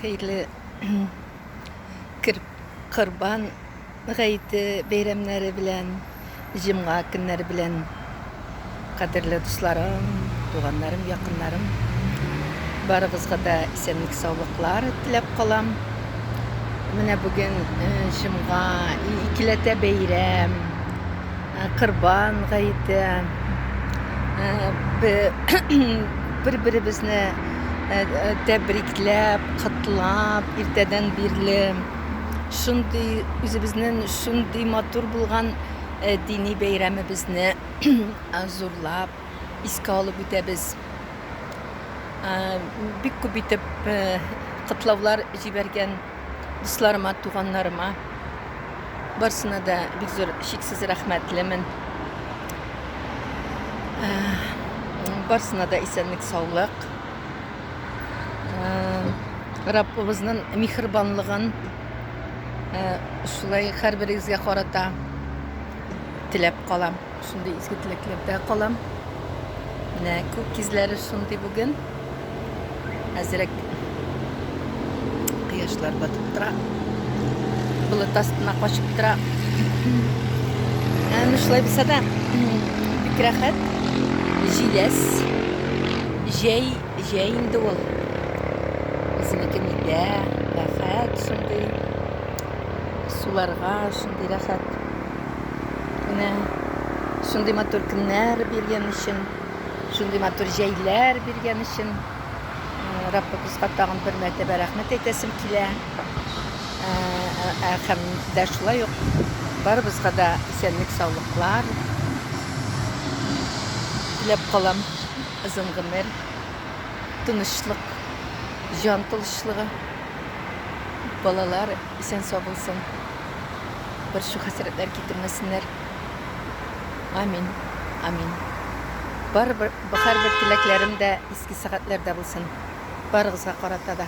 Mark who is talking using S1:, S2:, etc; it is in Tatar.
S1: Hayırlı Kurban gayti beyramları bilen, Cuma günleri bilen kadirli dostlarım, tuğanlarım, yakınlarım. Barıgızga da esenlik sağlıklar tilep kalam. Mine bugün Cuma ikilete beyram, Kurban gayti bir-birimizni tebriklep, katlap, irteden birli, şunday özümüzün şunday matur bulgan dini beyramimizni zorlap, iske alıp ötebіз. Bik көп итеп кытлаулар җибәргән дусларыма, туганнарыма барсына да бик зур шиксез рәхмәтлемен. Барсына да исәнлек, саулык. Раббыбызның михрибанлыгын шулай һәрберегезгә карата теләп калам. Шундый изге теләкләрдә калам. Менә күк кизләре шундый бүген. Әзрәк кояшлар батып тора. Болыт астына качып тора. Шулай булса да бик рәхәт. Җиләс. Җәй инде ул. Безнеке нидә рәхәт шундый. Суларга шундый рәхәт. Менә шундый матур көннәр биргән өчен, шундый матур җәйләр биргән өчен Раббыбызга тагын бер мәртәбә рәхмәт әйтәсем килә. Һәм дә шулай ук барыбызга да исәнлек, саулыклар теләп калам. Озын гомер, тынычлык, җан тынычлыгы. Балалар исән сау булсын. Бер шу хәсрәтләр китермәсеннәр. Амин. Амин. Һәрбер теләкләрем дә изге сәгатьләрдә булсын. Барыгызга карата да.